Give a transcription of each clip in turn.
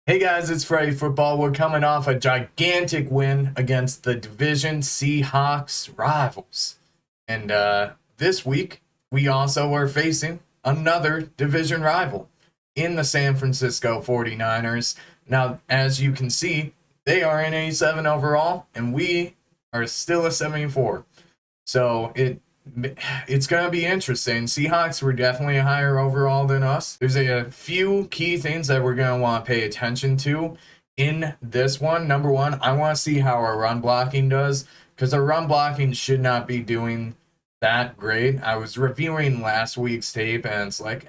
Hey guys, it's Friday Football. We're coming off a gigantic win against the Division Seahawks rivals. And this week, we also are facing another division rival in the San Francisco 49ers. Now, as you can see, they are an 87 overall, and we are still a 74. So it's going to be interesting. Seahawks were definitely higher overall than us. There's a few key things that we're going to want to pay attention to in this one. Number one, I want to see how our run blocking does, because our run blocking should not be doing that great. I was reviewing last week's tape, and it's like,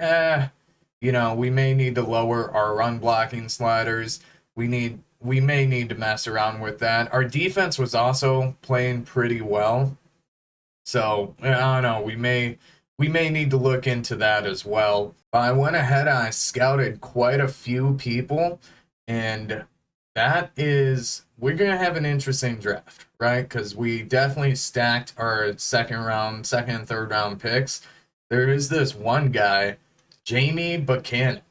we may need to lower our run blocking sliders. We may need to mess around with that. Our defense was also playing pretty well. So I don't know. We may need to look into that as well. I went ahead and I scouted quite a few people, and we're gonna have an interesting draft, right? Because we definitely stacked our second and third round picks. There is this one guy, Jamie Buchanan,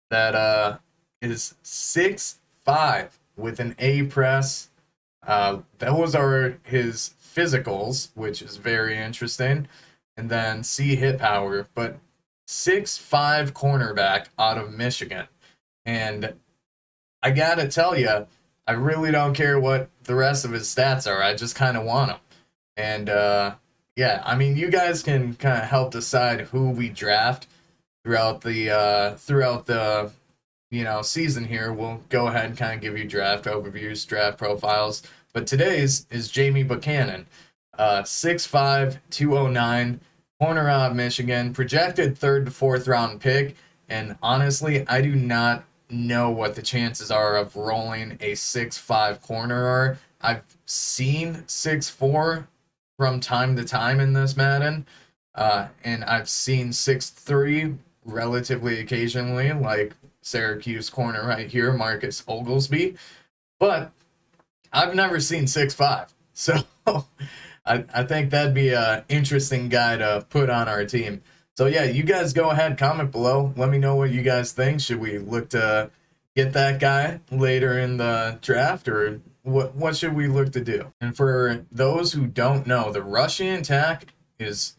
that is 6'5" with an A press. Those are his physicals, which is very interesting, and then C hit power, but 6'5" cornerback out of Michigan. And I gotta tell you, I really don't care what the rest of his stats are. I just kind of want him. And yeah, I mean, you guys can kind of help decide who we draft throughout the season here. We'll go ahead and kind of give you draft overviews, draft profiles. But today's is Jamie Buchanan, 6'5", 209, corner out of Michigan, projected third to fourth round pick. And honestly, I do not know what the chances are of rolling a 6'5" corner are. I've seen 6'4" from time to time in this Madden, and I've seen 6'3" relatively occasionally, like Syracuse corner right here, Marcus Oglesby. But I've never seen 6'5", so I think that'd be an interesting guy to put on our team. So yeah, you guys go ahead, comment below. Let me know what you guys think. Should we look to get that guy later in the draft, or what should we look to do? And for those who don't know, the rushing attack is,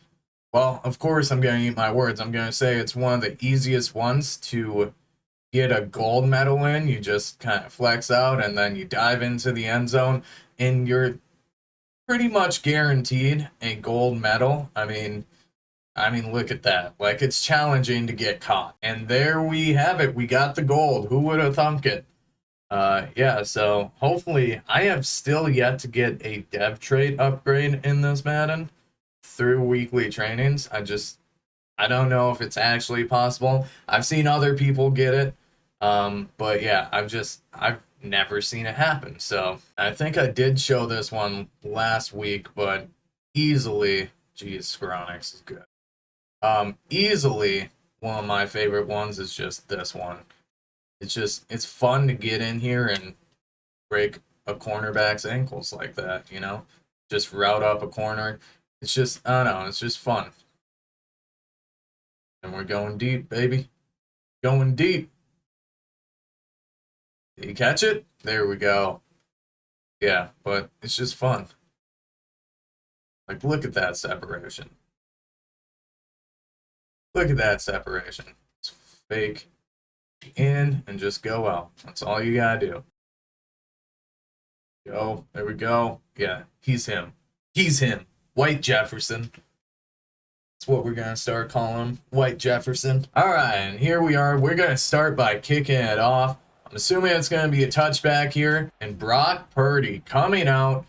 well, of course I'm going to eat my words. I'm going to say it's one of the easiest ones to get a gold medal in. You just kind of flex out and then you dive into the end zone and you're pretty much guaranteed a gold medal. I mean, look at that. Like, it's challenging to get caught. And there we have it. We got the gold. Who would have thunk it? Yeah, so hopefully I have still yet to get a dev trait upgrade in this Madden through weekly trainings. I don't know if it's actually possible. I've seen other people get it. But yeah, I've never seen it happen. So I think I did show this one last week, but easily, geez, Skronix is good. Easily one of my favorite ones is just this one. It's fun to get in here and break a cornerback's ankles like that, just route up a corner. It's just, I don't know, it's just fun. And we're going deep, baby. Going deep. Did you catch it? There we go. Yeah, but it's just fun. Like, look at that separation. Look at that separation. It's fake in and just go out. That's all you gotta do. Go. There we go. Yeah, he's him. He's him. White Jefferson. That's what we're going to start calling him. White Jefferson. All right, and here we are. We're going to start by kicking it off. I'm assuming it's going to be a touchback here. And Brock Purdy coming out.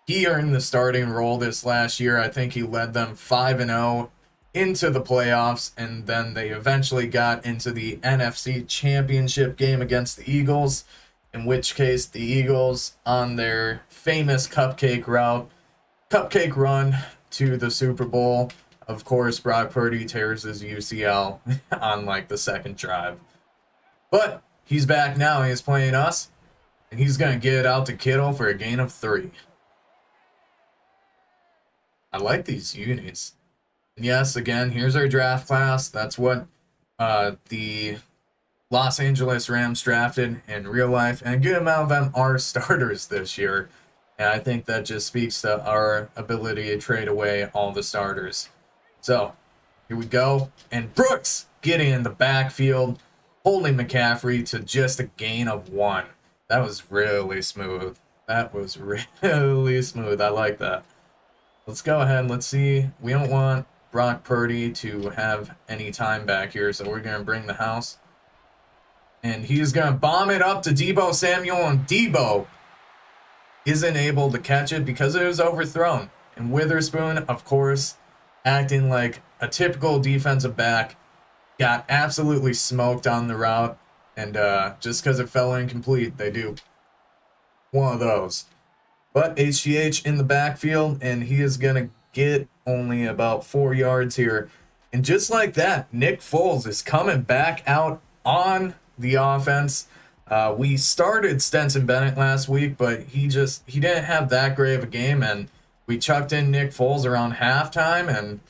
He earned the starting role this last year. I think he led them 5-0 into the playoffs, and then they eventually got into the NFC Championship game against the Eagles, in which case the Eagles, on their famous cupcake run to the Super Bowl, of course, Brock Purdy tears his UCL on like the second drive. But he's back now. He's playing us, and he's going to get it out to Kittle for a gain of 3. I like these unis. And yes, again, here's our draft class. That's what the Los Angeles Rams drafted in real life, and a good amount of them are starters this year. And I think that just speaks to our ability to trade away all the starters. So, here we go. And Brooks getting in the backfield, holding McCaffrey to just a gain of 1. That was really smooth. That was really smooth. I like that. Let's go ahead. Let's see. We don't want Brock Purdy to have any time back here, so we're going to bring the house. And he's going to bomb it up to Deebo Samuel, and Deebo isn't able to catch it because it was overthrown. And Witherspoon, of course, acting like a typical defensive back, got absolutely smoked on the route. And just because it fell incomplete, they do one of those. But HGH in the backfield, and he is going to get only about 4 yards here. And just like that, Nick Foles is coming back out on the offense. We started Stenson Bennett last week, but he didn't have that great of a game, and we chucked in Nick Foles around halftime, and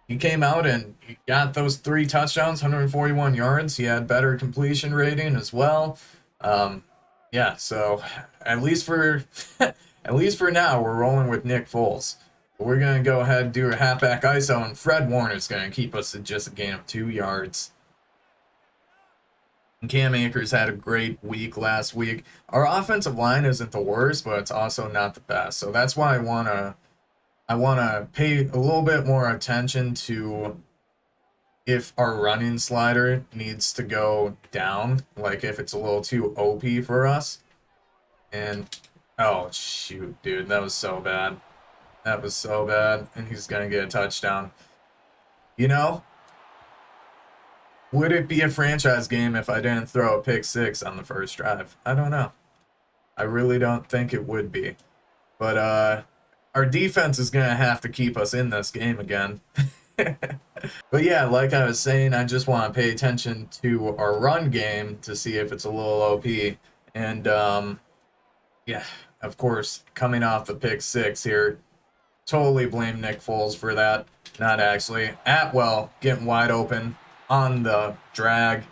he came out and he got those 3 touchdowns, 141 yards. He had better completion rating as well. Yeah, so at least for at least for now, we're rolling with Nick Foles. But we're gonna go ahead and do a halfback ISO, and Fred Warner's gonna keep us at just a gain of 2 yards. Cam Akers had a great week last week. Our offensive line isn't the worst, but it's also not the best. So that's why I wanna pay a little bit more attention to if our running slider needs to go down, like if it's a little too OP for us. And oh shoot, dude, that was so bad. That was so bad. And he's gonna get a touchdown. You know? Would it be a franchise game if I didn't throw a pick 6 on the first drive? I don't know. I really don't think it would be. But our defense is going to have to keep us in this game again. But yeah, like I was saying, I just want to pay attention to our run game to see if it's a little OP. And yeah, of course, coming off the pick 6 here, totally blame Nick Foles for that. Not actually. Atwell getting wide open on the drag.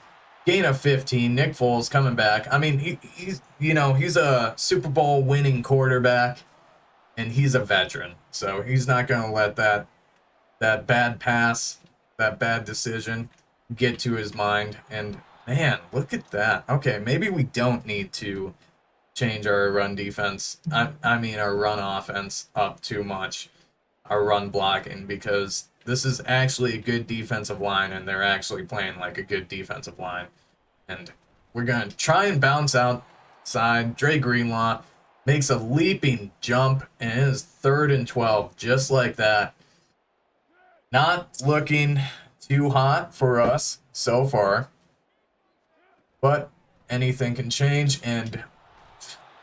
Gain of 15. Nick Foles coming back. I mean, he's a Super Bowl winning quarterback, and he's a veteran. So he's not going to let that bad pass, that bad decision get to his mind. And man, look at that. Okay, maybe we don't need to change our run defense. I mean our run offense up too much. Our run blocking, because this is actually a good defensive line, and they're actually playing like a good defensive line. And we're going to try and bounce outside. Dre Greenlaw makes a leaping jump, and it is 3rd and 12, just like that. Not looking too hot for us so far, but anything can change, and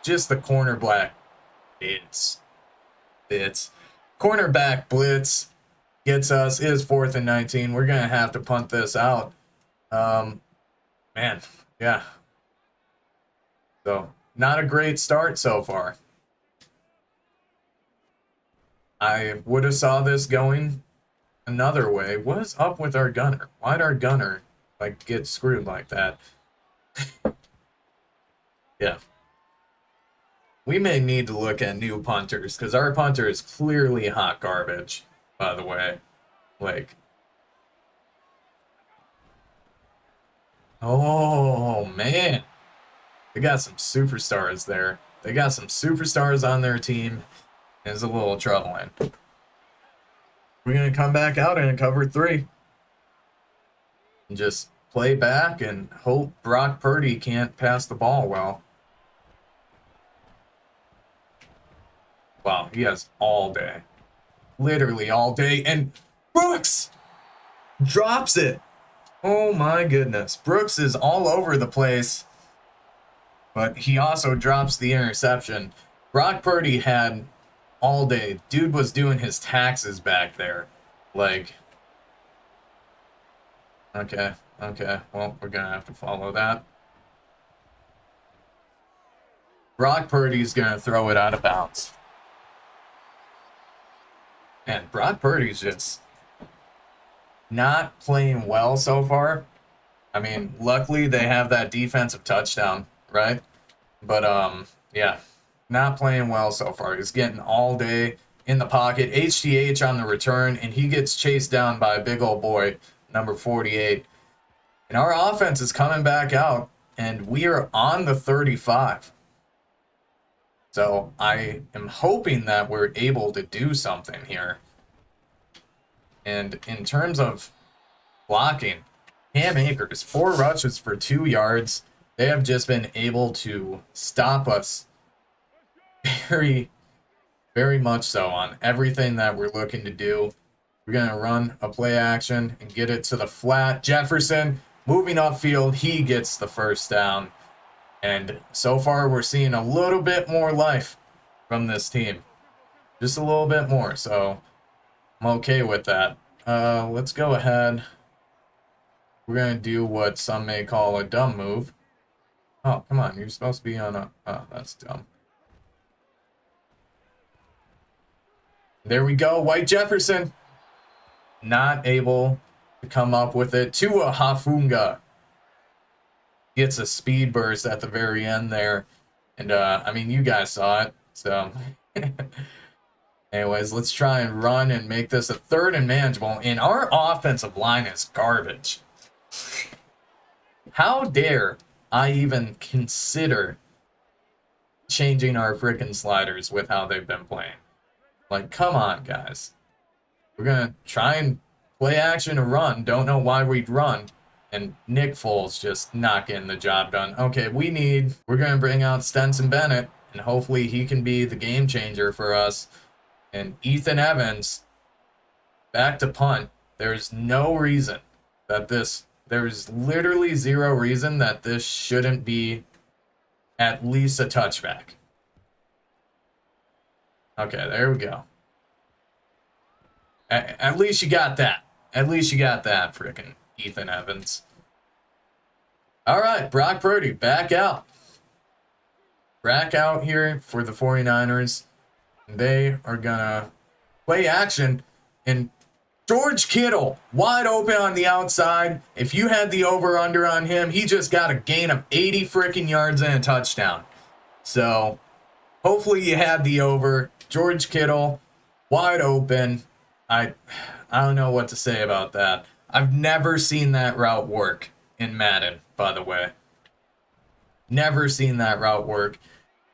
just the cornerback blitz. Cornerback blitz gets us. It is 4th and 19. We're going to have to punt this out. Man, yeah. So, not a great start so far. I would have saw this going another way. What is up with our gunner? Why'd our gunner, like, get screwed like that? Yeah. We may need to look at new punters, because our punter is clearly hot garbage, by the way. Like, oh, man. They got some superstars there. They got some superstars on their team. It's a little troubling. We're going to come back out in a cover 3. And just play back and hope Brock Purdy can't pass the ball well. Wow, he has all day. Literally all day. And Brooks drops it. Oh my goodness. Brooks is all over the place. But he also drops the interception. Brock Purdy had all day. Dude was doing his taxes back there. Like, okay. Well, we're going to have to follow that. Brock Purdy's going to throw it out of bounds. And Brock Purdy's just not playing well so far. I mean, luckily they have that defensive touchdown, right? But yeah, not playing well so far. He's getting all day in the pocket. HTH on the return, and he gets chased down by a big old boy, number 48. And our offense is coming back out, and we are on the 35. So I am hoping that we're able to do something here. And in terms of blocking, Cam Akers, 4 rushes for 2 yards. They have just been able to stop us very, very much so on everything that we're looking to do. We're going to run a play action and get it to the flat. Jefferson moving upfield. He gets the first down. And so far, we're seeing a little bit more life from this team. Just a little bit more. So I'm okay with that. Let's go ahead. We're going to do what some may call a dumb move. Oh, come on. You're supposed to be on a... Oh, that's dumb. There we go. White Jefferson. Not able to come up with it. Tua Hafunga gets a speed burst at the very end there. And, I mean, you guys saw it. So, anyways, let's try and run and make this a 3rd and manageable. And our offensive line is garbage. How dare I even consider changing our frickin' sliders with how they've been playing? Like, come on, guys. We're going to try and play action and run. Don't know why we'd run. And Nick Foles just not getting the job done. Okay, we're going to bring out Stetson Bennett, and hopefully he can be the game changer for us. And Ethan Evans, back to punt. There's no reason that there's literally 0 reason that this shouldn't be at least a touchback. Okay, there we go. At least you got that. At least you got that, frickin' Ethan Evans. All right, Brock Purdy, back out. Back out here for the 49ers. They are going to play action. And George Kittle, wide open on the outside. If you had the over-under on him, he just got a gain of 80 frickin' yards and a touchdown. So, hopefully you had the over. George Kittle, wide open. I don't know what to say about that. I've never seen that route work in Madden, by the way. Never seen that route work.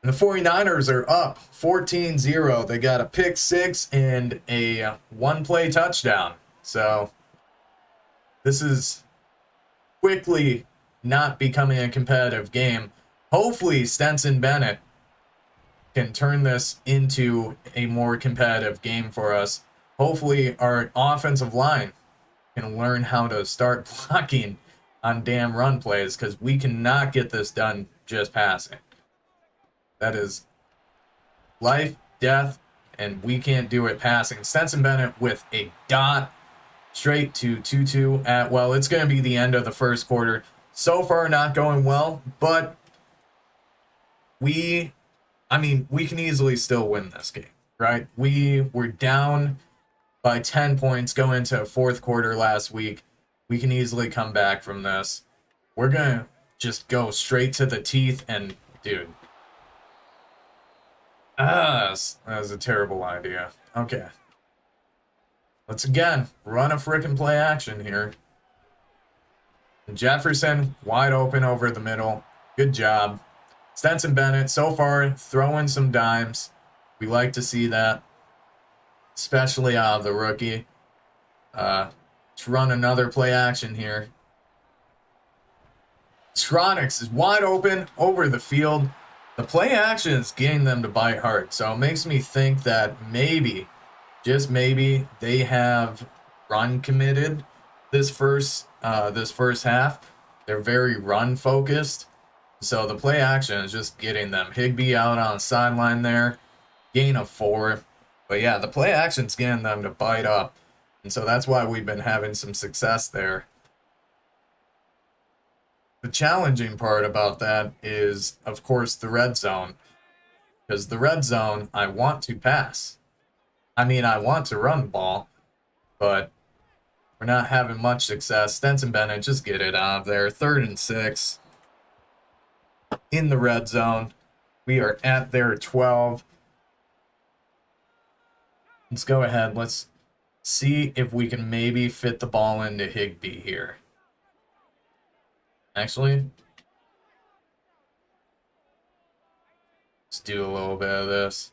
And the 49ers are up 14-0. They got a pick 6 and a 1-play touchdown. So this is quickly not becoming a competitive game. Hopefully Stetson Bennett can turn this into a more competitive game for us. Hopefully our offensive line can learn how to start blocking on damn run plays, because we cannot get this done just passing. That is life, death, and we can't do it passing. Stetson Bennett with a dot straight to 2-2 at, well, it's going to be the end of the first quarter. So far not going well, but we can easily still win this game, right? We were down by 10 points going into fourth quarter last week. We can easily come back from this. We're going to just go straight to the teeth and, dude. That was a terrible idea. Okay. Let's again run a frickin' play action here. Jefferson, wide open over the middle. Good job. Stetson Bennett, so far, throwing some dimes. We like to see that, especially out of the rookie. Let's run another play action here. Stronix is wide open over the field. The play action is getting them to bite hard, so it makes me think that maybe, just maybe, they have run committed this first half. They're very run focused, so the play action is just getting them. Higbee out on the sideline there, gain of 4. But yeah, the play action's getting them to bite up, and so that's why we've been having some success there. The challenging part about that is, of course, the red zone. Because the red zone, I want to pass. I mean, I want to run the ball, but We're not having much success. Stenson Bennett, just get it out of there. 3rd and 6 in the red zone. We are at their 12. Let's go ahead. Let's see if we can maybe fit the ball into Higbee here. Actually, let's do a little bit of this.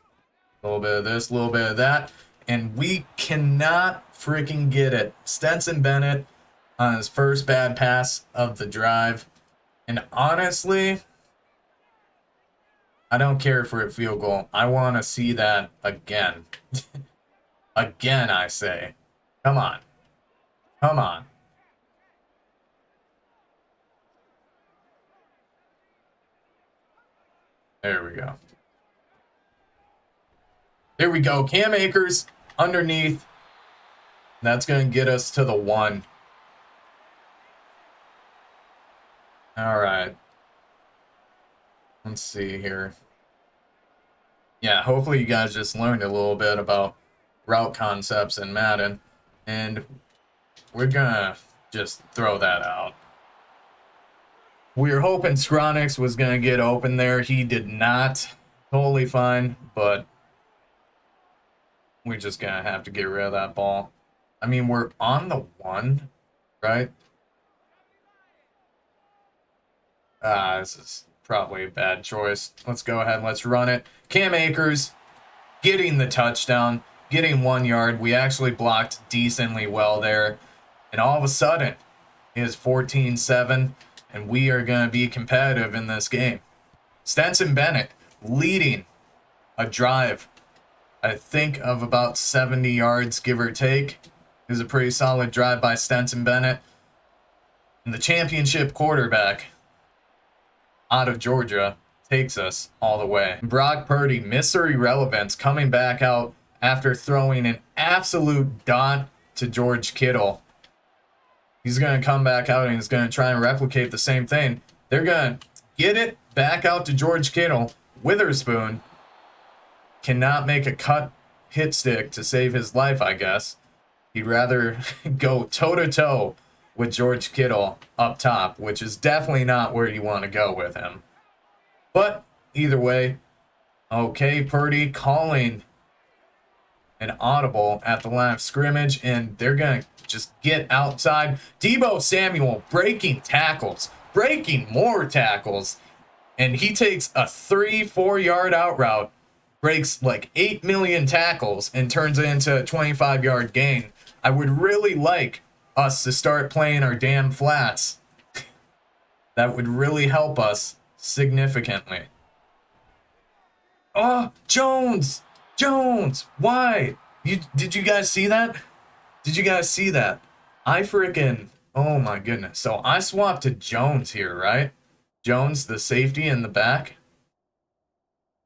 A little bit of this, a little bit of that. And we cannot freaking get it. Stenson Bennett on his first bad pass of the drive. And honestly, I don't care for a field goal. I want to see that again. Again, I say. Come on. Come on. There we go. There we go. Cam Akers underneath. That's going to get us to the 1. All right. Let's see here. Yeah, hopefully you guys just learned a little bit about route concepts in Madden. And we're going to just throw that out. We were hoping Skronix was going to get open there. He did not. Totally fine, but we're just going to have to get rid of that ball. I mean, we're on the 1, right? This is probably a bad choice. Let's go ahead and let's run it. Cam Akers getting the touchdown, getting 1 yard. We actually blocked decently well there. And all of a sudden, it is 14-7, and we are going to be competitive in this game. Stenson Bennett leading a drive, I think, of about 70 yards, give or take. It was a pretty solid drive by Stenson Bennett. And the championship quarterback out of Georgia takes us all the way. Brock Purdy, Mr. Irrelevance, coming back out after throwing an absolute dot to George Kittle. He's going to come back out and he's going to try and replicate the same thing. They're going to get it back out to George Kittle. Witherspoon cannot make a cut hit stick to save his life, I guess. He'd rather go toe-to-toe with George Kittle up top, which is definitely not where you want to go with him. But either way, okay, Purdy calling an audible at the line of scrimmage, and they're going to just get outside. Deebo Samuel breaking tackles, breaking more tackles, and he takes a 3-4 yard out route, breaks like 8 million tackles, and turns it into a 25-yard gain. I would really like us to start playing our damn flats. That would really help us significantly. Oh, Jones! Jones! Why? Did you guys see that? Did you guys see that? I freaking... Oh my goodness. So I swapped to Jones here, right? Jones, the safety in the back.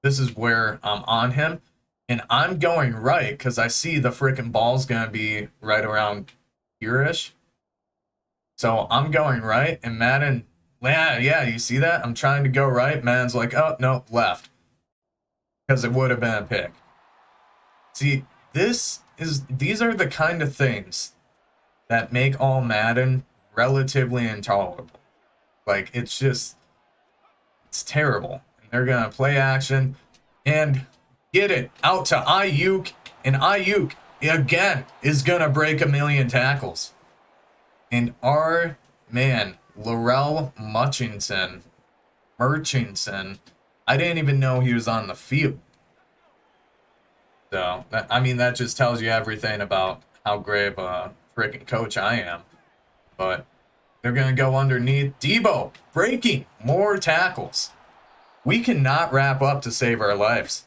This is where I'm on him. And I'm going right because I see the freaking ball's going to be right around here-ish. So I'm going right, and Madden, yeah, you see that? I'm trying to go right. Madden's like, oh, no, left. Because it would have been a pick. See, these are the kind of things that make all Madden relatively intolerable. Like, it's terrible. And they're going to play action and get it out to Ayuk, and Ayuk, again, is going to break 1 million tackles. And our man, Laurel Murchison, I didn't even know he was on the field. So, I mean, that just tells you everything about how great of a freaking coach I am. But they're going to go underneath. Deebo breaking more tackles. We cannot wrap up to save our lives.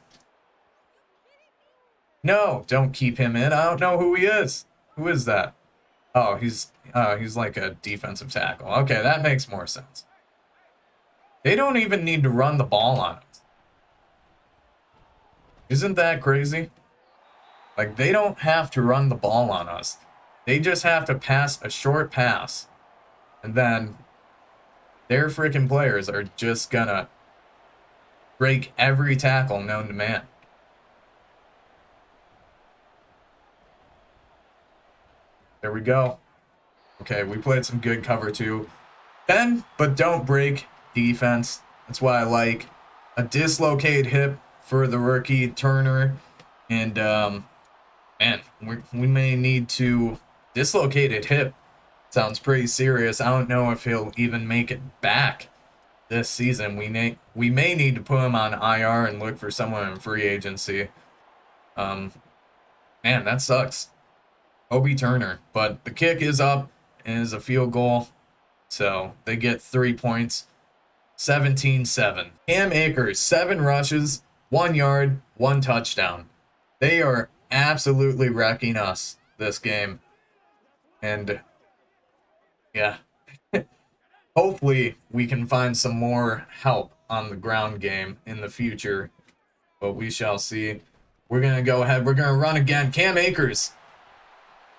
No, don't keep him in. I don't know who he is. Who is that? Oh, he's like a defensive tackle. Okay, that makes more sense. They don't even need to run the ball on us. Isn't that crazy? Like, they don't have to run the ball on us. They just have to pass a short pass. And then their freaking players are just gonna break every tackle known to man. There we go. Okay, we played some good cover 2. Bend, but don't break defense. That's why I like a dislocate hip for the rookie Turner. And, man, we may need to dislocated hip. Sounds pretty serious. I don't know if he'll even make it back this season. We may need to put him on IR and look for someone in free agency. Man, that sucks. Obi Turner. But the kick is up and is a field goal. So they get 3 points. 17-7. Cam Akers, 7 rushes, 1 yard, 1 touchdown. They are absolutely wrecking us this game. And yeah, hopefully we can find some more help on the ground game in the future. But we shall see. We're going to go ahead. We're going to run again. Cam Akers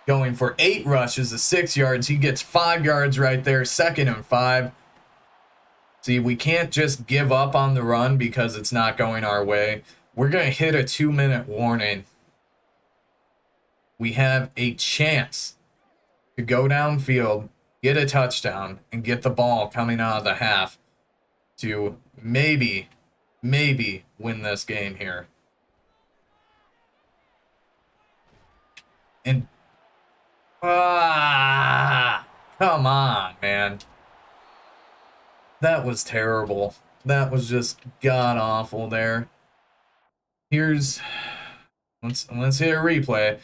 going for 8 rushes of 6 yards. He gets 5 yards right there. 2nd and 5. See, we can't just give up on the run because it's not going our way. We're going to hit a 2-minute warning. We have a chance to go downfield, get a touchdown, and get the ball coming out of the half to maybe win this game here. And, come on, man. That was terrible. That was just god-awful there. Let's hit a replay.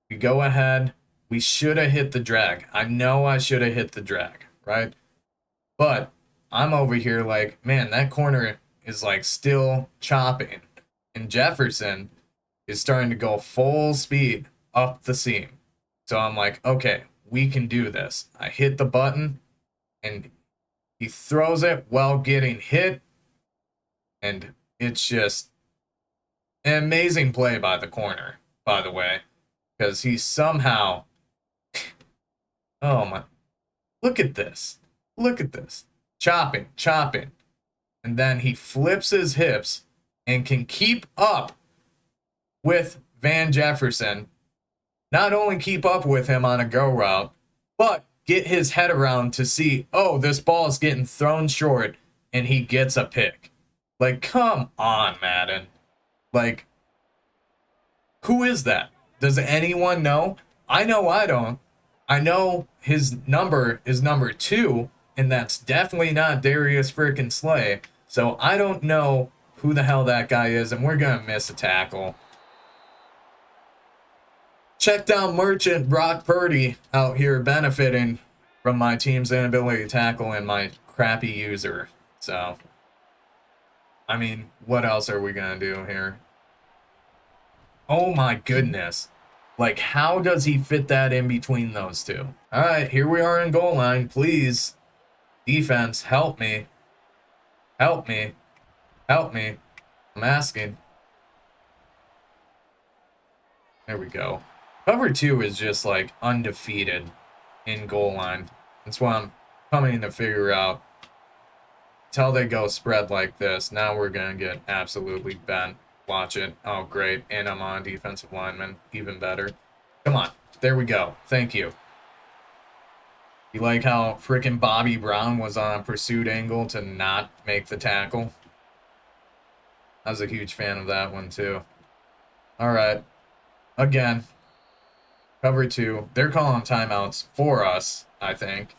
We go ahead. We should have hit the drag. I know I should have hit the drag, right? But I'm over here like, man, that corner is like still chopping. And Jefferson is starting to go full speed up the seam. So I'm like, okay, we can do this. I hit the button and he throws it while getting hit. And it's just an amazing play by the corner, by the way. Because he somehow... Oh my... Look at this. Look at this. Chopping. And then he flips his hips and can keep up with Van Jefferson. Not only keep up with him on a go route, but get his head around to see, oh, this ball is getting thrown short, and he gets a pick. Like, come on, Madden. Like, who is that? Does anyone know? I know I don't. I know his number is number 2, and that's definitely not Darius frickin' Slay. So I don't know who the hell that guy is, and we're going to miss a tackle. Check down Merchant Brock Purdy out here benefiting from my team's inability to tackle and my crappy user. So, I mean, what else are we going to do here? Oh my goodness. Like, how does he fit that in between those two? All right, here we are in goal line. Please, defense, help me. Help me. Help me. I'm asking. There we go. Cover 2 is just, like, undefeated in goal line. That's what I'm coming to figure out. Until they go spread like this, now we're going to get absolutely bent. Watch it. Oh, great. And I'm on defensive lineman. Even better. Come on. There we go. Thank you. You like how frickin' Bobby Brown was on a pursuit angle to not make the tackle? I was a huge fan of that one, too. All right. Again. Cover 2. They're calling timeouts for us, I think.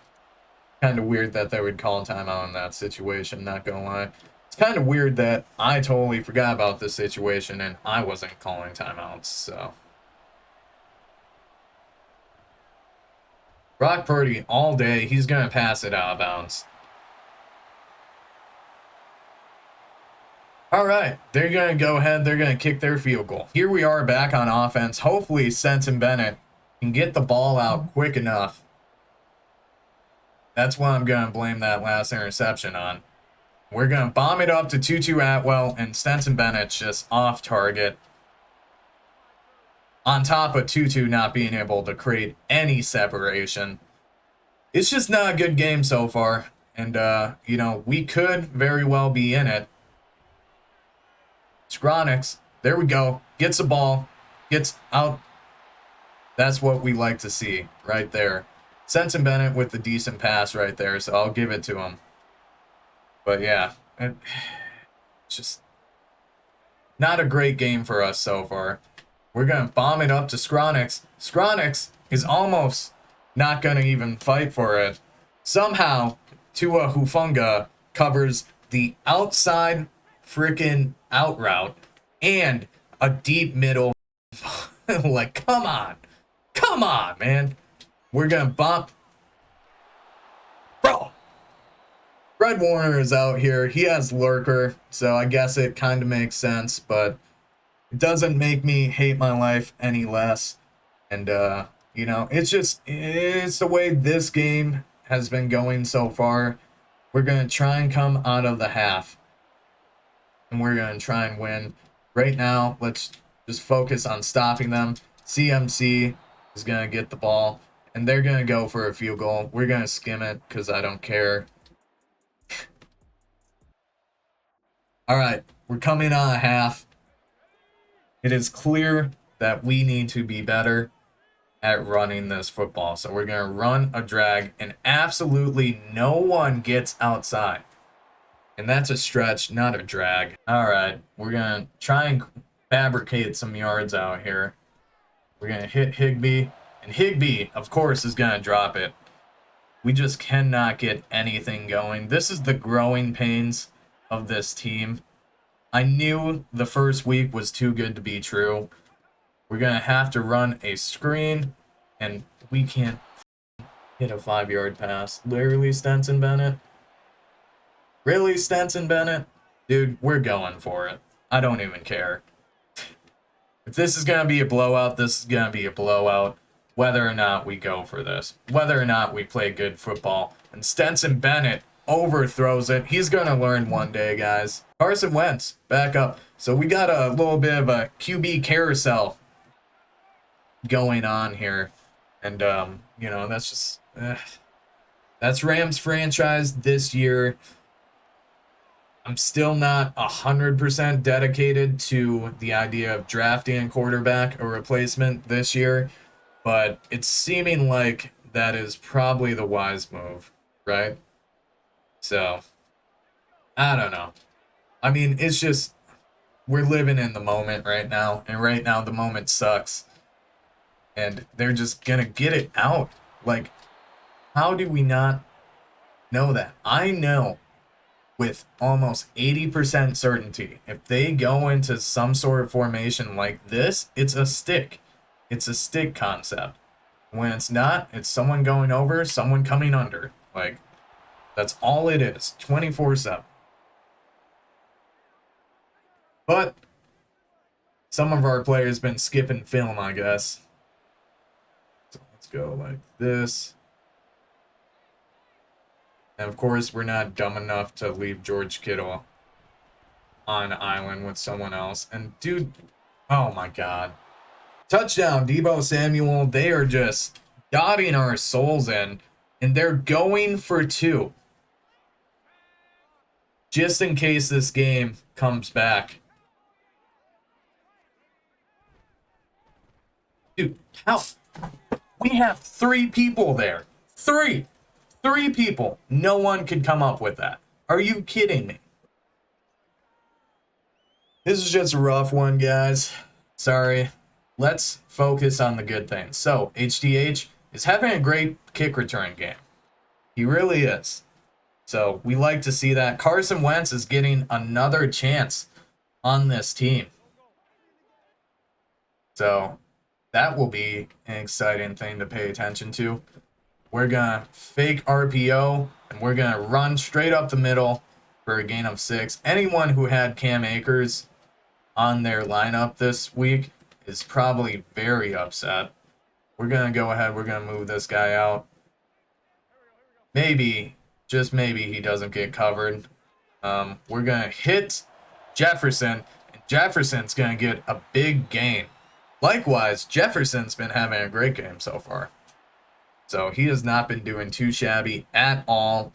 Kind of weird that they would call a timeout in that situation, not gonna lie. It's kind of weird that I totally forgot about this situation and I wasn't calling timeouts, so. Brock Purdy all day. He's going to pass it out of bounds. All right. They're going to go ahead. They're going to kick their field goal. Here we are back on offense. Hopefully, Sensen Bennett can get the ball out quick enough. That's what I'm going to blame that last interception on. We're going to bomb it up to Tutu Atwell, and Stetson Bennett's just off target. On top of Tutu not being able to create any separation. It's just not a good game so far. And, you know, we could very well be in it. Skronix, there we go. Gets the ball. Gets out. That's what we like to see right there. Sensen Bennett with the decent pass right there, so I'll give it to him. But yeah, it's just not a great game for us so far. We're going to bomb it up to Skronix. Skronix is almost not going to even fight for it. Somehow, Tua Hufunga covers the outside freaking out route and a deep middle. Like, come on. Come on, man. We're going to bump. Bro. Fred Warner is out here. He has Lurker, so I guess it kind of makes sense, but it doesn't make me hate my life any less. And, you know, it's the way this game has been going so far. We're going to try and come out of the half. And we're going to try and win. Right now, let's just focus on stopping them. CMC is going to get the ball. And they're going to go for a field goal. We're going to skim it because I don't care. All right, we're coming on a half. It is clear that we need to be better at running this football. So we're going to run a drag, and absolutely no one gets outside. And that's a stretch, not a drag. All right, we're going to try and fabricate some yards out here. We're going to hit Higbee, and Higbee, of course, is going to drop it. We just cannot get anything going. This is the growing pains of this team. I knew the first week was too good to be true. We're going to have to run a screen, and we can't hit a 5-yard pass. Literally, Stenson Bennett? Really, Stenson Bennett? Dude, we're going for it. I don't even care. If this is going to be a blowout, this is going to be a blowout. Whether or not we go for this. Whether or not we play good football. And Stenson Bennett overthrows it. He's going to learn one day, guys. Carson Wentz, back up. So we got a little bit of a QB carousel going on here. And, you know, that's just... that's Rams franchise this year. I'm still not 100% dedicated to the idea of drafting a quarterback or replacement this year. But it's seeming like that is probably the wise move, right? So, I don't know. I mean, it's just, we're living in the moment right now. And right now, the moment sucks. And they're just going to get it out. Like, how do we not know that? I know with almost 80% certainty, if they go into some sort of formation like this, it's a stick. It's a stick concept. When it's not, it's someone going over, someone coming under. Like, that's all it is, 24/7. But some of our players been skipping film, I guess. So let's go like this. And of course, we're not dumb enough to leave George Kittle on island with someone else. And dude, oh my God. Touchdown, Deebo Samuel. They are just dotting our souls in. And they're going for 2. Just in case this game comes back. Dude, how? We have 3 people there. 3 people. No one could come up with that. Are you kidding me? This is just a rough one, guys. Sorry. Let's focus on the good things. So, HDH is having a great kick return game. He really is. So, we like to see that. Carson Wentz is getting another chance on this team. So, that will be an exciting thing to pay attention to. We're going to fake RPO, and we're going to run straight up the middle for a gain of 6. Anyone who had Cam Akers on their lineup this week is probably very upset. We're going to go ahead. We're going to move this guy out. Maybe, just maybe, he doesn't get covered. We're going to hit Jefferson, and Jefferson's going to get a big gain. Likewise, Jefferson's been having a great game so far. So he has not been doing too shabby at all.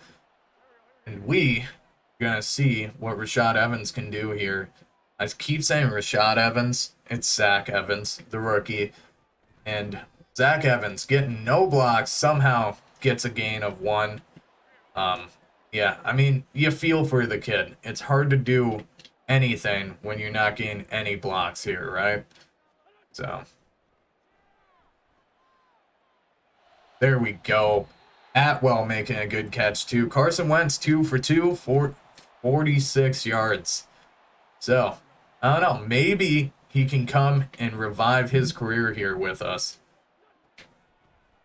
And we are going to see what Rashad Evans can do here. I keep saying Rashad Evans. It's Zach Evans, the rookie. And Zach Evans getting no blocks, somehow gets a gain of 1. Yeah, I mean, you feel for the kid. It's hard to do anything when you're not getting any blocks here, right? So, there we go. Atwell making a good catch, too. Carson Wentz, 2 for 2, 46 yards. So, I don't know. Maybe he can come and revive his career here with us.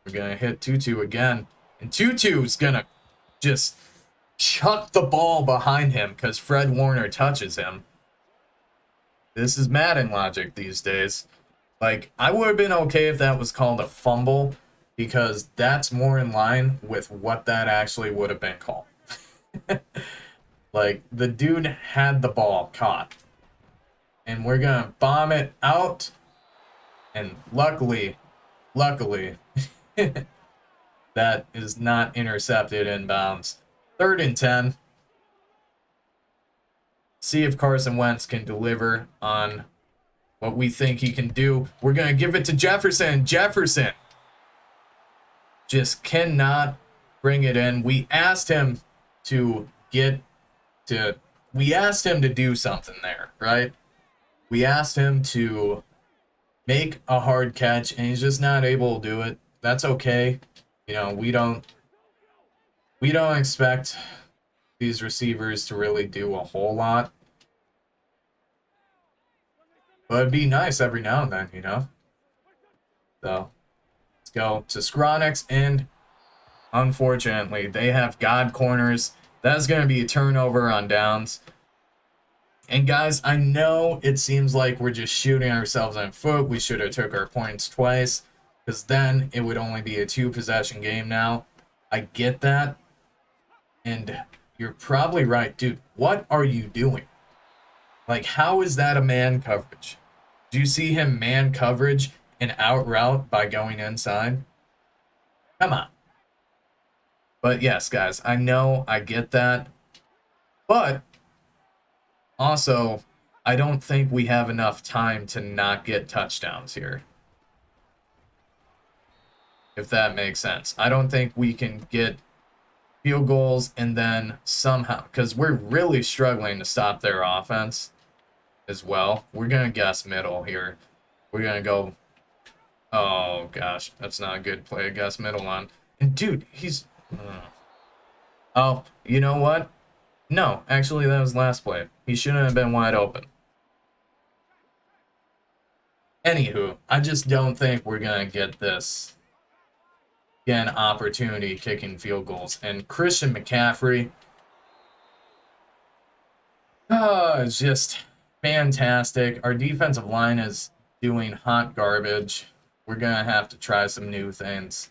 We're going to hit Tutu again. And Tutu's going to just chuck the ball behind him because Fred Warner touches him. This is Madden logic these days. Like, I would have been okay if that was called a fumble because that's more in line with what that actually would have been called. Like, the dude had the ball caught. And we're going to bomb it out. And luckily, that is not intercepted inbounds. 3rd and 10. See if Carson Wentz can deliver on what we think he can do. We're going to give it to Jefferson. Jefferson just cannot bring it in. We asked him to do something there, right? We asked him to make a hard catch, and he's just not able to do it. That's okay. You know, we don't expect these receivers to really do a whole lot. But it'd be nice every now and then, you know? So, let's go to Skronix, and unfortunately, they have God corners. That's going to be a turnover on downs. And guys, I know it seems like we're just shooting ourselves in the foot. We should have took our points twice, because then it would only be a 2-possession game now. I get that. And you're probably right. Dude, what are you doing? Like, how is that a man coverage? Do you see him man coverage and out route by going inside? Come on. But yes, guys, I know, I get that. But also, I don't think we have enough time to not get touchdowns here. If that makes sense. I don't think we can get field goals and then somehow, because we're really struggling to stop their offense as well. We're going to guess middle here. We're going to go, oh gosh, that's not a good play to guess middle on. And dude, he's, oh, you know what? No, actually that was last play. He shouldn't have been wide open. Anywho, I just don't think we're going to get this again opportunity kicking field goals. And Christian McCaffrey, it's just fantastic. Our defensive line is doing hot garbage. We're going to have to try some new things.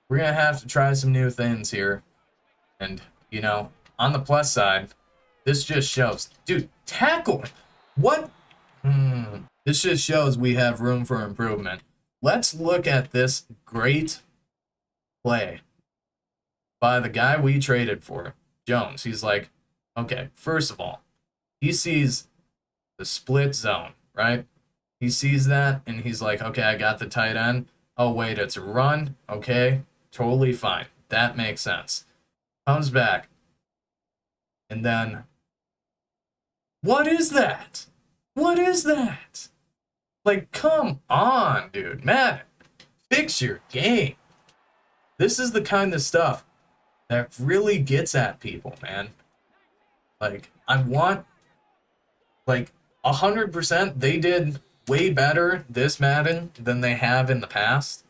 We're going to have to try some new things here. And, you know, on the plus side, this just shows, dude, tackle. What? This just shows we have room for improvement. Let's look at this great play by the guy we traded for, Jones. He's like, okay, first of all, he sees the split zone, right? He sees that, and he's like, okay, I got the tight end. Oh, wait, it's a run. Okay, totally fine. That makes sense. Comes back. And then, what is that? What is that? Like, come on, dude. Madden, fix your game. This is the kind of stuff that really gets at people, man. Like, I want, like, 100%, they did way better this Madden than they have in the past.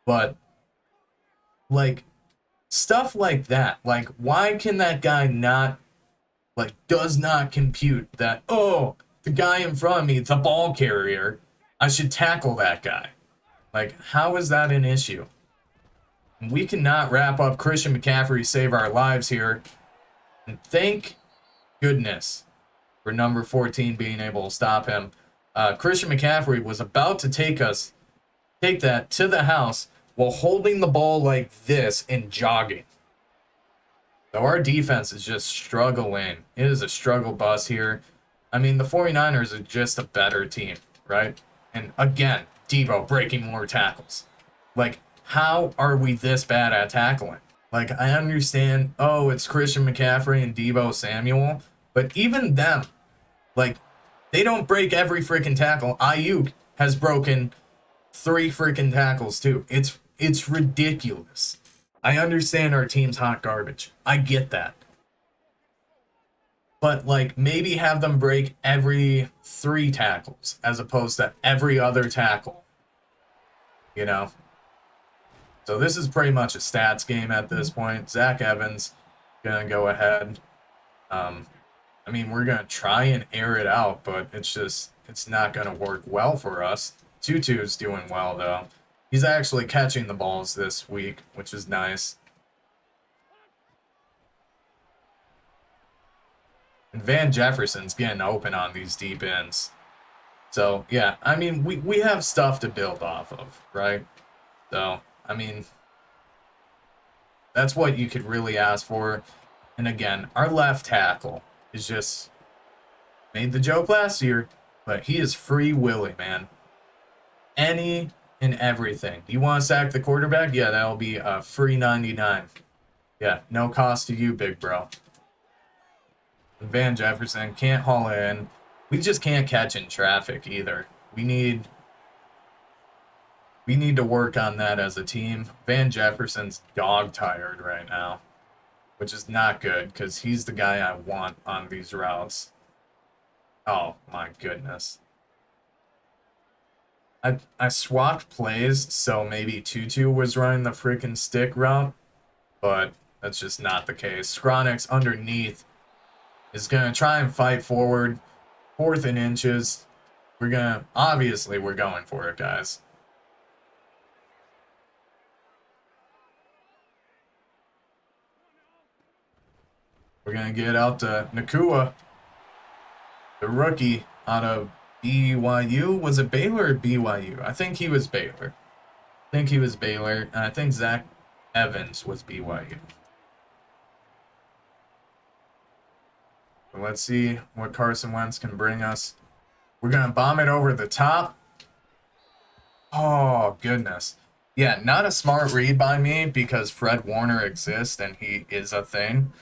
But, like, stuff like that. Like, why can that guy not, like, does not compute that, oh, the guy in front of me, the ball carrier, I should tackle that guy. Like, how is that an issue? We cannot wrap up Christian McCaffrey save our lives here. And thank goodness for number 14 being able to stop him. Christian McCaffrey was about to take that to the house while holding the ball like this and jogging. So our defense is just struggling. It is a struggle bus here. I mean, the 49ers are just a better team, right? And again, Debo breaking more tackles. Like, how are we this bad at tackling? Like, I understand, oh, it's Christian McCaffrey and Debo Samuel, but even them, like, they don't break every freaking tackle. Ayuk has broken 3 freaking tackles too. It's ridiculous. I understand our team's hot garbage. I get that. But like maybe have them break every 3 tackles as opposed to every other tackle. You know? So this is pretty much a stats game at this point. Zach Evans gonna go ahead. I mean, we're gonna try and air it out, but it's not gonna work well for us. Tutu's doing well though. He's actually catching the balls this week, which is nice. And Van Jefferson's getting open on these deep ends. So, yeah, I mean, we have stuff to build off of, right? So, I mean, that's what you could really ask for. And again, our left tackle is just made the joke last year, but he is free willy, man. Any and everything. Do you want to sack the quarterback? Yeah, that'll be a free 99. Yeah, no cost to you, big bro. Van Jefferson can't haul in. We just can't catch in traffic either. We need to work on that as a team. Van Jefferson's dog tired right now, which is not good because he's the guy I want on these routes. Oh my goodness. I swapped plays, so maybe Tutu was running the freaking stick route, but that's just not the case. Skronix underneath is going to try and fight forward. 4th and inches. Obviously, we're going for it, guys. We're going to get out to Nakua, the rookie out of BYU. Was it Baylor or BYU? I think he was Baylor. And I think Zach Evans was BYU. Let's see what Carson Wentz can bring us. We're going to bomb it over the top. Oh, goodness. Yeah, not a smart read by me because Fred Warner exists and he is a thing,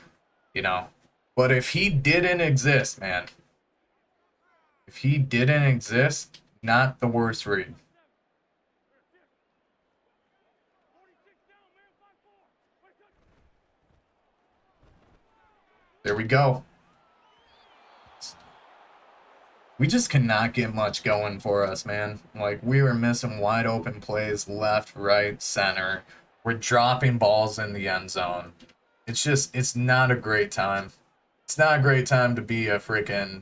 you know. But if he didn't exist, man. If he didn't exist, not the worst read. There we go. We just cannot get much going for us, man. Like, we were missing wide open plays left, right, center. We're dropping balls in the end zone. It's not a great time. It's not a great time to be a freaking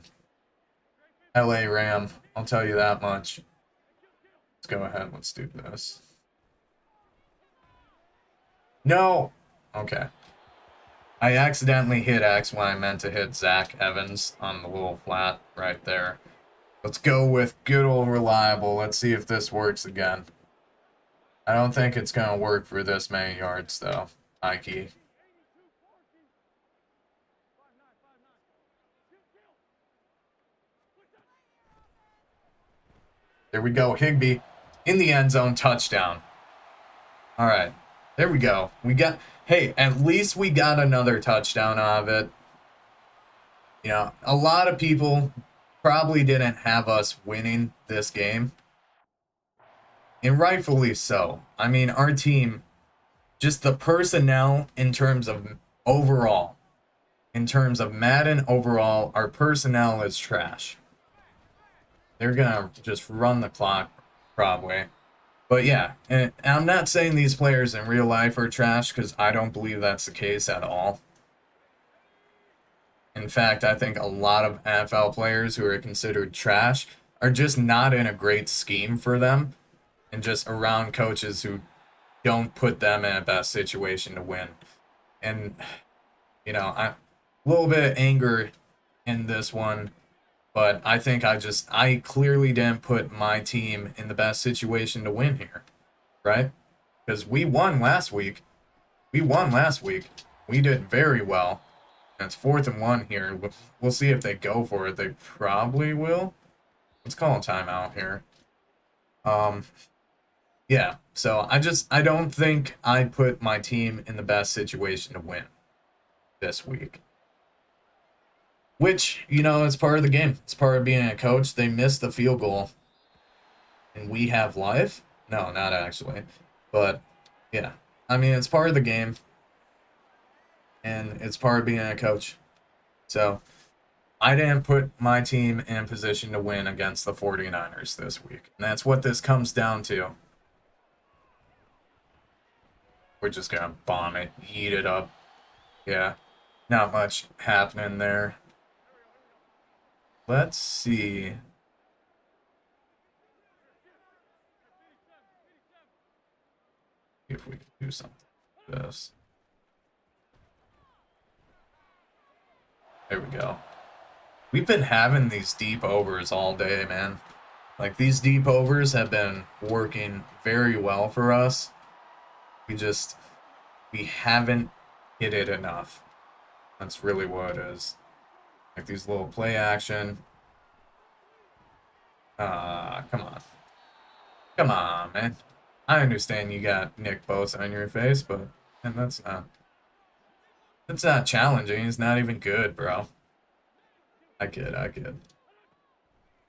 LA Ram. I'll tell you that much. Let's go ahead. Let's do this. No. Okay. I accidentally hit X when I meant to hit Zach Evans on the little flat right there. Let's go with good old reliable. Let's see if this works again. I don't think it's going to work for this many yards, though. Ike. There we go. Higbee in the end zone. Touchdown. All right. There we go. Hey, at least we got another touchdown out of it. You know, a lot of people probably didn't have us winning this game. And rightfully so. I mean, our team, just the personnel in terms of overall, in terms of Madden overall, our personnel is trash. They're going to just run the clock, probably. But yeah, and I'm not saying these players in real life are trash because I don't believe that's the case at all. In fact, I think a lot of NFL players who are considered trash are just not in a great scheme for them and just around coaches who don't put them in a best situation to win. And, you know, a little bit of anger in this one, but I think I clearly didn't put my team in the best situation to win here, right? Because we won last week. We did very well. And it's 4th and 1 here. We'll see if they go for it. They probably will. Let's call a timeout here. Yeah, so I don't think I put my team in the best situation to win this week. Which, is part of the game. It's part of being a coach. They missed the field goal. And we have life? No, not actually. But, yeah. I mean, it's part of the game. And it's part of being a coach. So, I didn't put my team in position to win against the 49ers this week. And that's what this comes down to. We're just going to bomb it, heat it up. Yeah, not much happening there. Let's see. If we can do something like this. There we go. We've been having these deep overs all day, man. Like, these deep overs have been working very well for us. We haven't hit it enough. That's really what it is. Like, these little play action. Come on. Come on, man. I understand you got Nick Bosa on your face, but and that's not challenging. It's not even good, bro. I kid.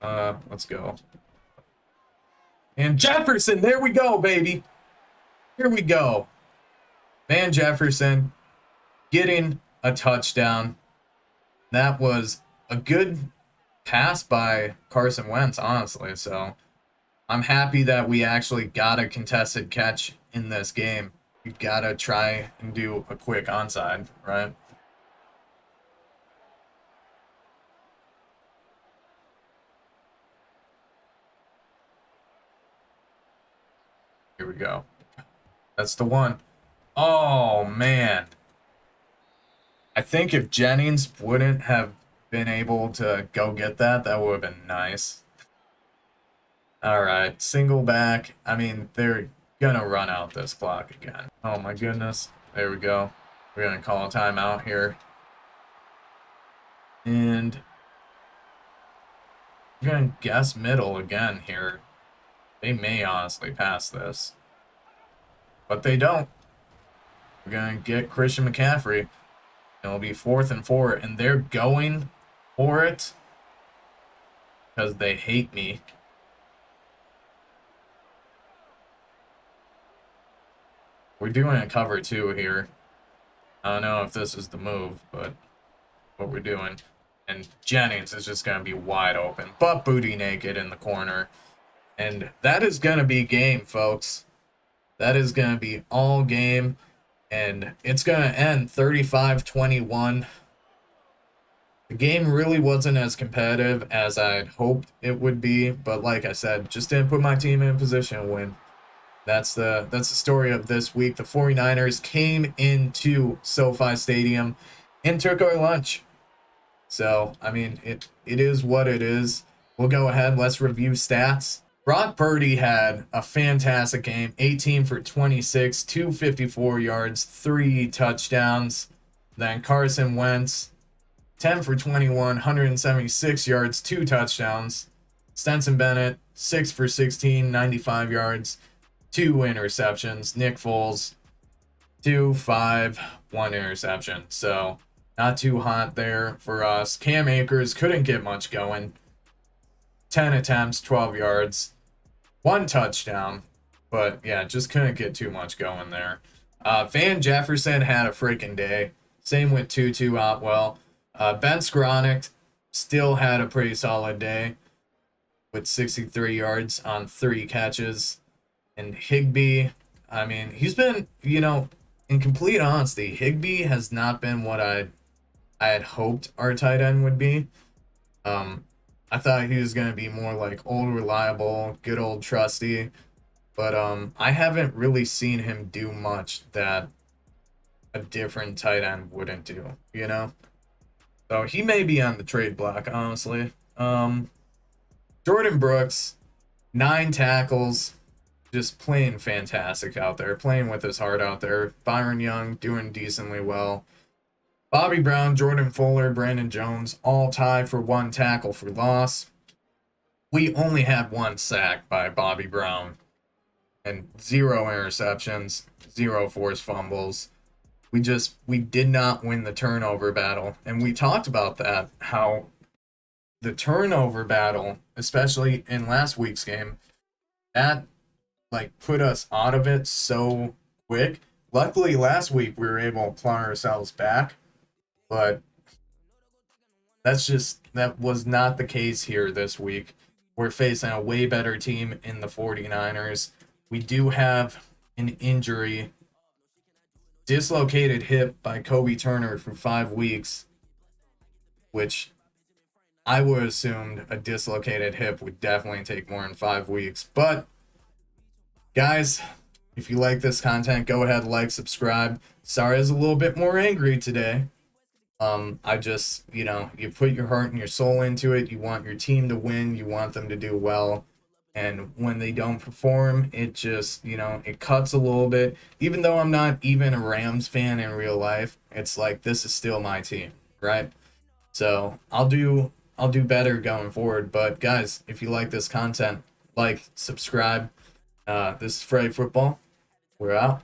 Let's go. And Jefferson, there we go, baby. Here we go. Van Jefferson getting a touchdown. That was a good pass by Carson Wentz, honestly. So I'm happy that we actually got a contested catch in this game. You gotta try and do a quick onside, right? Here we go. That's the one. Oh, man. I think if Jennings wouldn't have been able to go get that, that would have been nice. All right, single back. I mean, they're gonna run out this clock again. Oh my goodness. There we go. We're gonna call a timeout here. And I'm gonna guess middle again here. They may honestly pass this. But they don't. We're gonna get Christian McCaffrey. It'll be 4th and 4, and they're going for it because they hate me. We're doing a cover 2 here. I don't know if this is the move, but what we're doing. And Jennings is just going to be wide open, but booty naked in the corner. And that is going to be game, folks. That is going to be all game. And it's going to end 35-21. The game really wasn't as competitive as I'd hoped it would be. But like I said, just didn't put my team in a position to win. That's the story of this week. The 49ers came into SoFi Stadium and took our lunch. So, I mean, it is what it is. We'll go ahead. Let's review stats. Brock Purdy had a fantastic game. 18 for 26, 254 yards, 3 touchdowns. Then Carson Wentz, 10 for 21, 176 yards, 2 touchdowns. Stetson Bennett, 6 for 16, 95 yards, 2 interceptions. Nick Foles, 2, 5, 1 interception. So, not too hot there for us. Cam Akers couldn't get much going. 10 attempts, 12 yards, 1 touchdown. But, yeah, just couldn't get too much going there. Van Jefferson had a freaking day. Same with Tutu Otwell. Ben Skowronek still had a pretty solid day with 63 yards on 3 catches. And Higbee, I mean, he's been, in complete honesty, Higbee has not been what I had hoped our tight end would be. I thought he was going to be more like old, reliable, good old trusty. But I haven't really seen him do much that a different tight end wouldn't do, So he may be on the trade block, honestly. Jordan Brooks, 9 tackles. Just playing fantastic out there, playing with his heart out there. Byron Young doing decently well. Bobby Brown, Jordan Fuller, Brandon Jones all tie for 1 tackle for loss. we only had one sack by Bobby Brown and 0 interceptions, 0 forced fumbles. We did not win the turnover battle. And we talked about that, how the turnover battle, especially in last week's game, that like put us out of it so quick. Luckily last week we were able to claw ourselves back, but that was not the case here this week. We're facing a way better team in the 49ers. We do have an injury, dislocated hip by Kobe Turner for 5 weeks, which I would have assumed a dislocated hip would definitely take more than 5 weeks. But guys, if you like this content, go ahead, like, subscribe. Sorry I was a little bit more angry today. I just, you put your heart and your soul into it. You want your team to win. You want them to do well. And when they don't perform, it just, it cuts a little bit. Even though I'm not even a Rams fan in real life, it's like, this is still my team, right? So I'll do better going forward. But guys, if you like this content, like, subscribe. This is Friday Football. We're out.